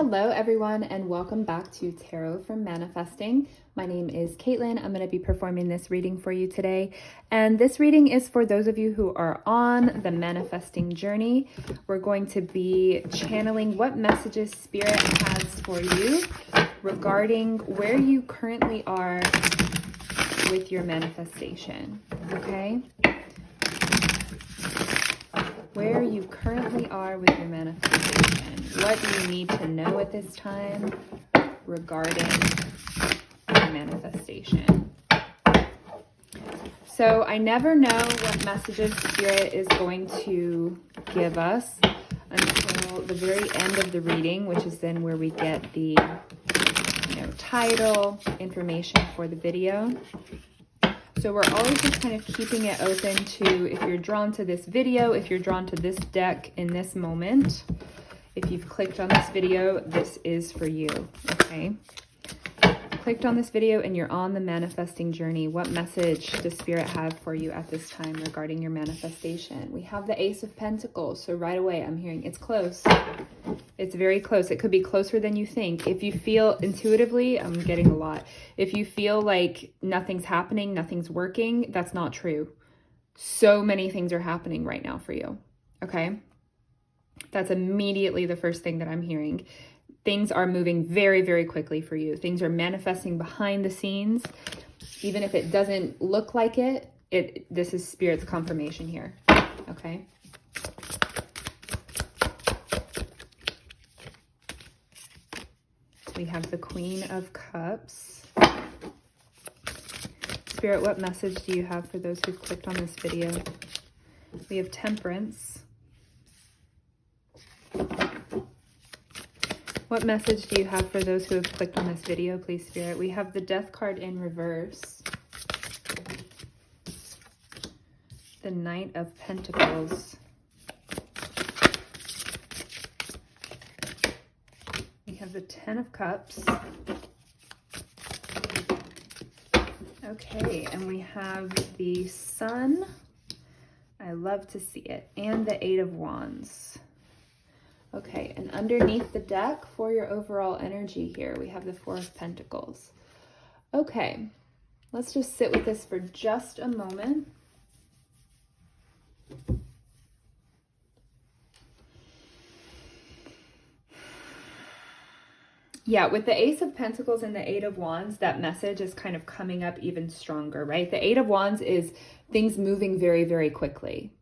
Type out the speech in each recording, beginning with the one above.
Hello everyone and welcome back to Tarot from Manifesting. My name is Caitlin. I'm going to be performing this reading for you today. And this reading is for those of you who are on the manifesting journey. We're going to be channeling what messages Spirit has for you regarding where you currently are with your manifestation. Okay? Where you currently are with your manifestation. What do you need to know at this time regarding your manifestation? So I never know what messages Spirit is going to give us until the very end of the reading, which is then where we get the title, information for the video. So we're always just kind of keeping it open to if you're drawn to this video, if you're drawn to this deck in this moment. If you've clicked on this video, this is for you, okay? Clicked on this video and you're on the manifesting journey. What message does Spirit have for you at this time regarding your manifestation? We have the Ace of Pentacles. So right away, I'm hearing it's close. It's very close. It could be closer than you think. If you feel intuitively, I'm getting a lot. If you feel like nothing's happening, nothing's working, that's not true. So many things are happening right now for you, okay? That's immediately the first thing that I'm hearing. Things are moving very, very quickly for you. Things are manifesting behind the scenes. Even if it doesn't look like it, this is Spirit's confirmation here, okay? We have the Queen of Cups. Spirit, what message do you have for those who've clicked on this video? We have Temperance. What message do you have for those who have clicked on this video, please, Spirit? We have the Death card in reverse. The Knight of Pentacles. We have the Ten of Cups. Okay, and we have the Sun. I love to see it. And the Eight of Wands. Okay, and underneath the deck for your overall energy here, we have the Four of Pentacles. Okay, let's just sit with this for just a moment. Yeah, with the Ace of Pentacles and the Eight of Wands, that message is kind of coming up even stronger, right? The Eight of Wands is things moving very, very quickly.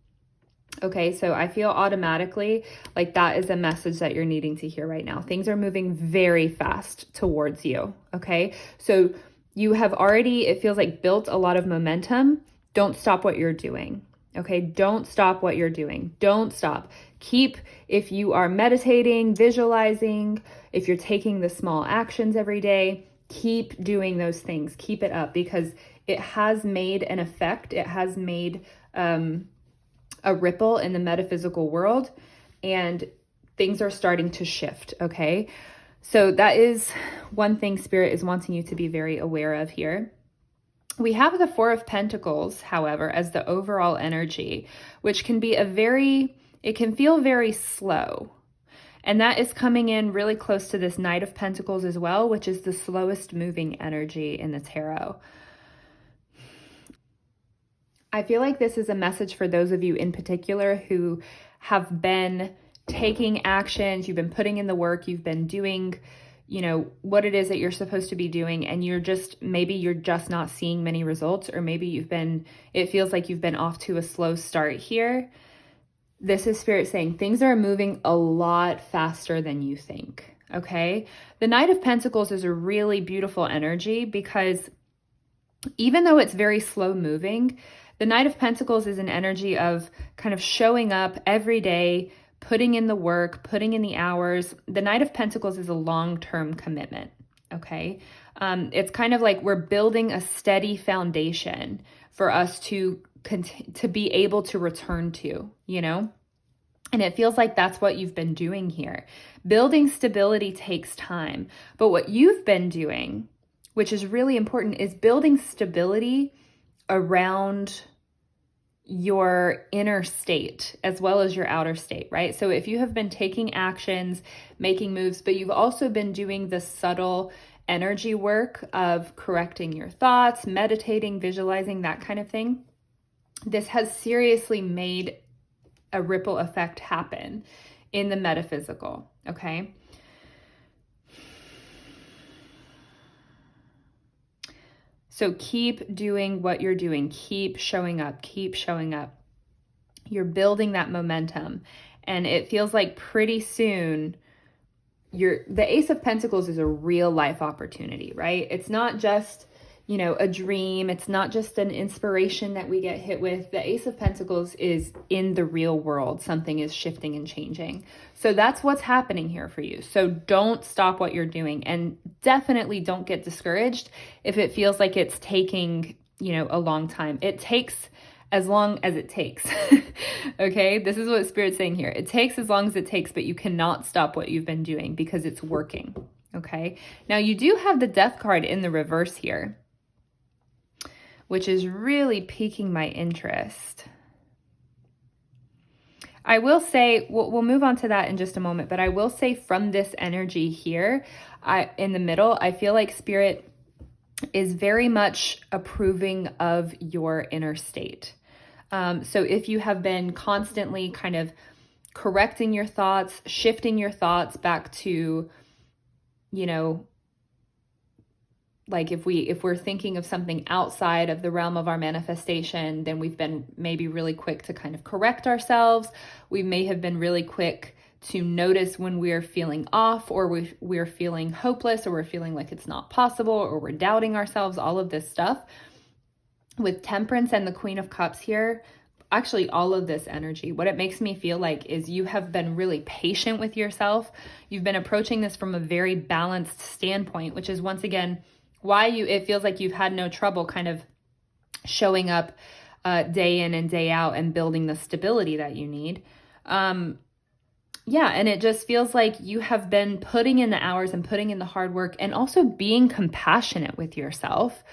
Okay, so I feel automatically like that is a message that you're needing to hear right now. Things are moving very fast towards you, okay? So you have already, it feels like, built a lot of momentum. Don't stop what you're doing, okay? Don't stop what you're doing. Don't stop. Keep, if you are meditating, visualizing, if you're taking the small actions every day, keep doing those things. Keep it up because it has made an effect. It has made a ripple in the metaphysical world and things are starting to shift, okay? So that is one thing Spirit is wanting you to be very aware of here. We have the Four of Pentacles, however, as the overall energy, which can be it can feel very slow. And that is coming in really close to this Knight of Pentacles as well, which is the slowest moving energy in the tarot. I feel like this is a message for those of you in particular who have been taking actions, you've been putting in the work, you've been doing, what it is that you're supposed to be doing, and maybe you're just not seeing many results, or maybe it feels like you've been off to a slow start here. This is Spirit saying things are moving a lot faster than you think, okay? The Knight of Pentacles is a really beautiful energy because even though it's very slow moving, the Knight of Pentacles is an energy of kind of showing up every day, putting in the work, putting in the hours. The Knight of Pentacles is a long-term commitment, okay? It's kind of like we're building a steady foundation for us to be able to return to, And it feels like that's what you've been doing here. Building stability takes time. But what you've been doing, which is really important, is building stability around your inner state as well as your outer state, right? So if you have been taking actions, making moves, but you've also been doing the subtle energy work of correcting your thoughts, meditating, visualizing, that kind of thing, this has seriously made a ripple effect happen in the metaphysical, okay? So keep doing what you're doing. Keep showing up. Keep showing up. You're building that momentum. And it feels like pretty soon the Ace of Pentacles is a real life opportunity, right? It's not just, a dream. It's not just an inspiration that we get hit with. The Ace of Pentacles is in the real world. Something is shifting and changing. So that's what's happening here for you. So don't stop what you're doing, and definitely don't get discouraged if it feels like it's taking, a long time. It takes as long as it takes. Okay, this is what Spirit's saying here. It takes as long as it takes, but you cannot stop what you've been doing because it's working. Okay, now you do have the Death card in the reverse here, which is really piquing my interest. I will say, we'll move on to that in just a moment, but I will say from this energy here, in the middle, I feel like Spirit is very much approving of your inner state. So if you have been constantly kind of correcting your thoughts, shifting your thoughts back to, like if we're thinking of something outside of the realm of our manifestation, then we've been maybe really quick to kind of correct ourselves. We may have been really quick to notice when we're feeling off, or we're feeling hopeless, or we're feeling like it's not possible, or we're doubting ourselves, all of this stuff. With Temperance and the Queen of Cups here, actually all of this energy, what it makes me feel like is you have been really patient with yourself. You've been approaching this from a very balanced standpoint, which is once again why it feels like you've had no trouble kind of showing up day in and day out and building the stability that you need. And it just feels like you have been putting in the hours and putting in the hard work, and also being compassionate with yourself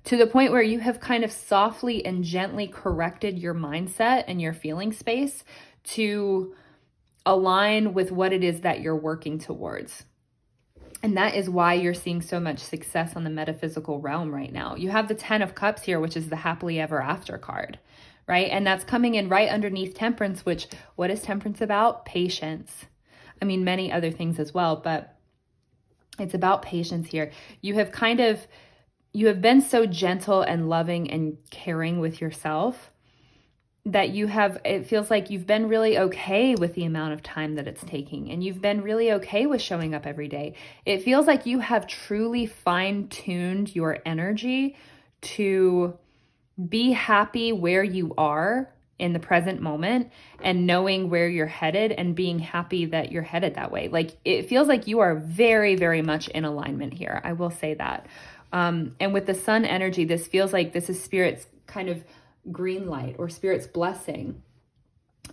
to the point where you have kind of softly and gently corrected your mindset and your feeling space to align with what it is that you're working towards. And that is why you're seeing so much success on the metaphysical realm right now. You have the 10 of Cups here, which is the happily ever after card, right? And that's coming in right underneath Temperance, which, what is Temperance about? Patience. I mean, many other things as well, but it's about patience here. You have been so gentle and loving and caring with yourself that it feels like you've been really okay with the amount of time that it's taking, and you've been really okay with showing up every day. It feels like you have truly fine-tuned your energy to be happy where you are in the present moment, and knowing where you're headed and being happy that you're headed that way. Like, it feels like you are very, very much in alignment here. I will say that. And with the Sun energy, this feels like this is Spirit's kind of green light, or Spirit's blessing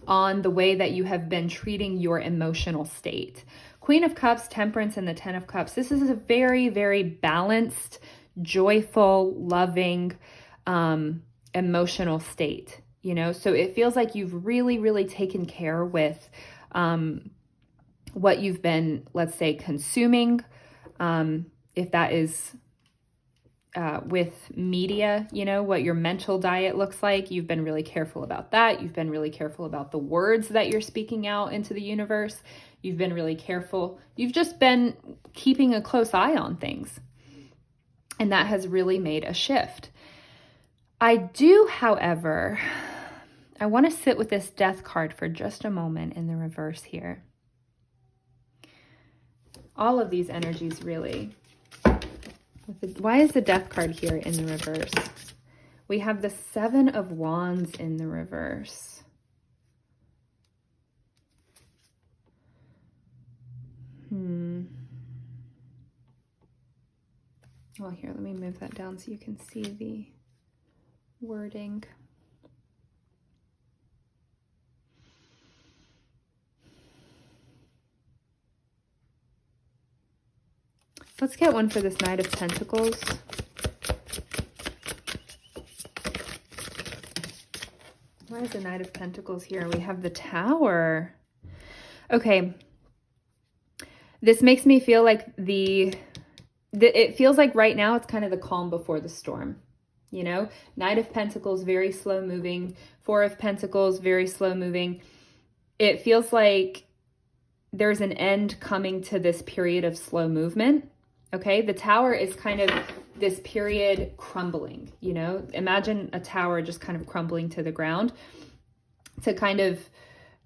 on the way that you have been treating your emotional state. Queen of Cups, Temperance, and the 10 of Cups. This is a very, very balanced, joyful, loving, emotional state, So it feels like you've really, really taken care with what you've been, let's say, consuming. If that is with media, what your mental diet looks like. You've been really careful about that. You've been really careful about the words that you're speaking out into the universe. You've been really careful. You've just been keeping a close eye on things. And that has really made a shift. I do, however, I want to sit with this Death card for just a moment in the reverse here. All of these energies, really. Why is the Death card here in the reverse? We have the 7 of Wands in the reverse. Well, here, let me move that down so you can see the wording. Let's get one for this Knight of Pentacles. Why is the Knight of Pentacles here? We have the Tower. Okay. This makes me feel like it feels like right now it's kind of the calm before the storm. You know, Knight of Pentacles, very slow moving. Four of Pentacles, very slow moving. It feels like there's an end coming to this period of slow movement. Okay, the Tower is kind of this period crumbling, you know, imagine a tower just kind of crumbling to the ground to kind of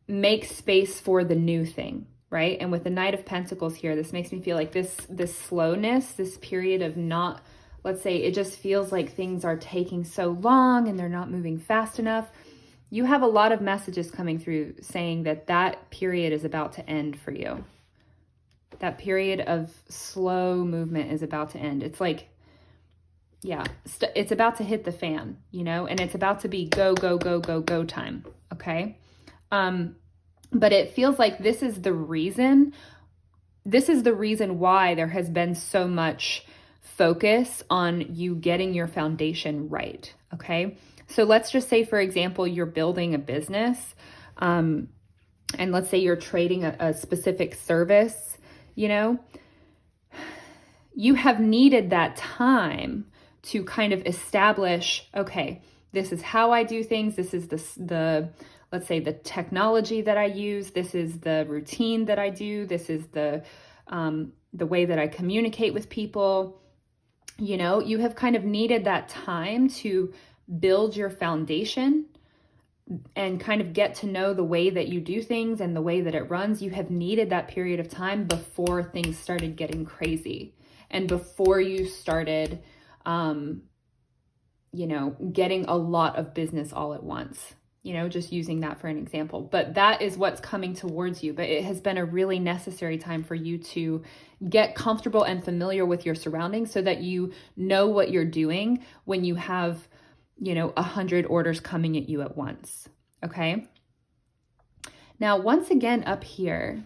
make space for the new thing, right? And with the Knight of Pentacles here, this makes me feel like this slowness, this period of not, let's say it just feels like things are taking so long and they're not moving fast enough. You have a lot of messages coming through saying that that period is about to end for you. That period of slow movement is about to end. It's like, yeah, it's about to hit the fan, you know, and it's about to be go, go, go, go, go time. Okay. But it feels like this is the reason why there has been so much focus on you getting your foundation right. Okay. So let's just say, for example, you're building a business, and let's say you're trading a specific service, you know, you have needed that time to kind of establish, okay, this is how I do things. This is the let's say the technology that I use. This is the routine that I do. This is the way that I communicate with people. You know, you have kind of needed that time to build your foundation and kind of get to know the way that you do things and the way that it runs. You have needed that period of time before things started getting crazy and before you started, you know, getting a lot of business all at once, you know, just using that for an example. But that is what's coming towards you. But it has been a really necessary time for you to get comfortable and familiar with your surroundings so that you know what you're doing when you have, you know, 100 orders coming at you at once. Okay. Now, once again, up here,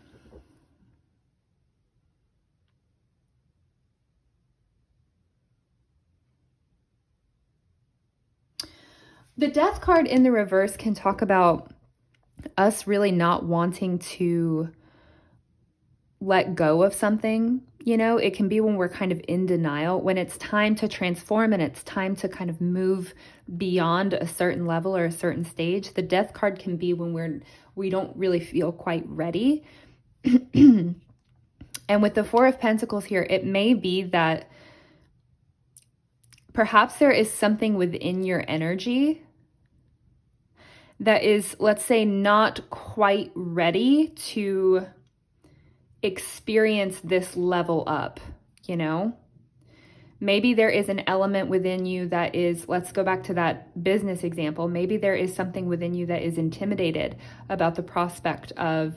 the Death card in the reverse can talk about us really not wanting to let go of something. You know, it can be when we're kind of in denial, when it's time to transform and it's time to kind of move beyond a certain level or a certain stage. The Death card can be when we don't really feel quite ready. And with the Four of Pentacles here, it may be that perhaps there is something within your energy that is, let's say, not quite ready to experience this level up, you know? Maybe there is an element within you that is, let's go back to that business example. Maybe there is something within you that is intimidated about the prospect of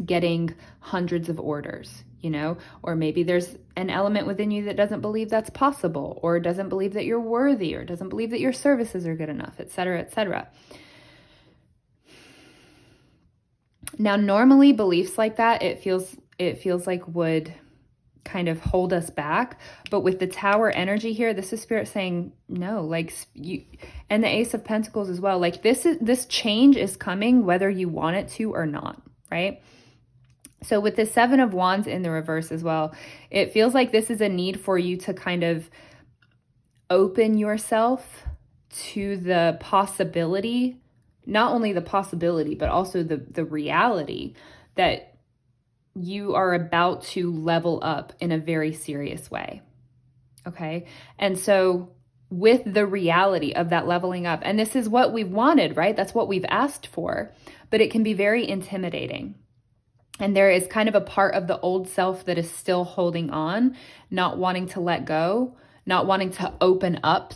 getting hundreds of orders, you know? Or maybe there's an element within you that doesn't believe that's possible, or doesn't believe that you're worthy, or doesn't believe that your services are good enough, etc., etc. Now, normally beliefs like that, it feels like would kind of hold us back. But with the Tower energy here, this is Spirit saying, no, like you, and the Ace of Pentacles as well. Like this change is coming whether you want it to or not, right? So with the Seven of Wands in the reverse as well, it feels like this is a need for you to kind of open yourself to the possibility, not only the possibility, but also the reality that you are about to level up in a very serious way. Okay. And so with the reality of that leveling up, and this is what we've wanted, right? That's what we've asked for, but it can be very intimidating. And there is kind of a part of the old self that is still holding on, not wanting to let go, not wanting to open up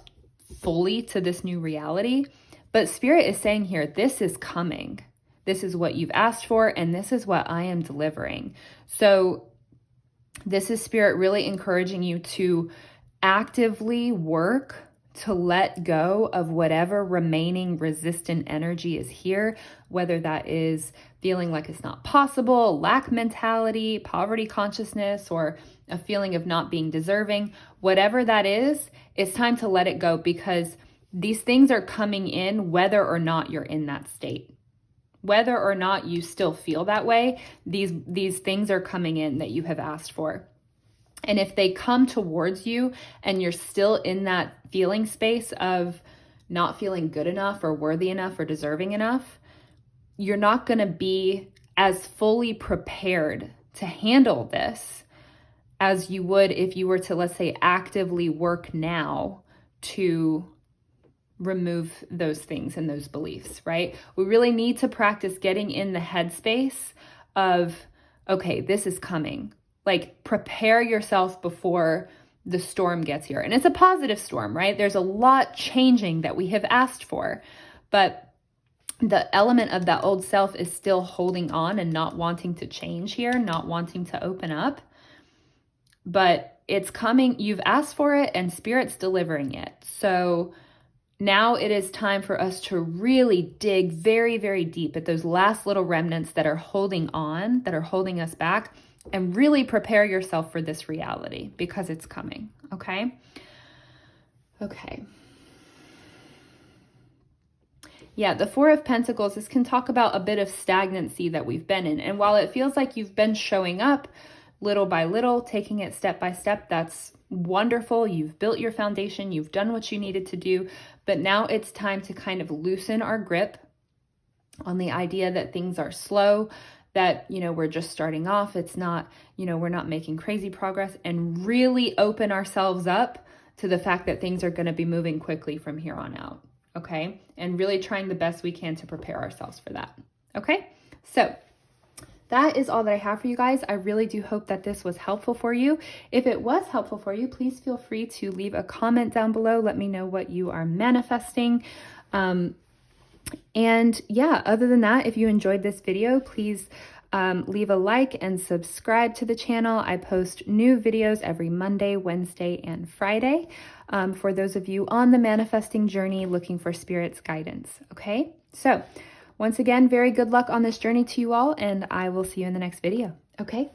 fully to this new reality. But Spirit is saying here, this is coming. This is what you've asked for, and this is what I am delivering. So this is Spirit really encouraging you to actively work to let go of whatever remaining resistant energy is here, whether that is feeling like it's not possible, lack mentality, poverty consciousness, or a feeling of not being deserving. Whatever that is, it's time to let it go, because These things are coming in whether or not you're in that state. Whether or not you still feel that way, these things are coming in that you have asked for. And if they come towards you and you're still in that feeling space of not feeling good enough or worthy enough or deserving enough, you're not going to be as fully prepared to handle this as you would if you were to, let's say, actively work now to remove those things and those beliefs, right? We really need to practice getting in the headspace of, okay, this is coming. Like, prepare yourself before the storm gets here. And it's a positive storm, right? There's a lot changing that we have asked for, but the element of that old self is still holding on and not wanting to change here, not wanting to open up. But it's coming, you've asked for it, and Spirit's delivering it. So now it is time for us to really dig very, very deep at those last little remnants that are holding on, that are holding us back, and really prepare yourself for this reality because it's coming, okay? Okay. Yeah, the Four of Pentacles, this can talk about a bit of stagnancy that we've been in. And while it feels like you've been showing up little by little, taking it step by step, that's wonderful. You've built your foundation. You've done what you needed to do. But now it's time to kind of loosen our grip on the idea that things are slow, that, we're just starting off. It's not, we're not making crazy progress, and really open ourselves up to the fact that things are going to be moving quickly from here on out. Okay. And really trying the best we can to prepare ourselves for that. Okay. So that is all that I have for you guys. I really do hope that this was helpful for you. If it was helpful for you, please feel free to leave a comment down below. Let me know what you are manifesting. And yeah, other than that, if you enjoyed this video, please leave a like and subscribe to the channel. I post new videos every Monday, Wednesday, and Friday for those of you on the manifesting journey looking for Spirit's guidance. Okay, so once again, very good luck on this journey to you all, and I will see you in the next video. Okay,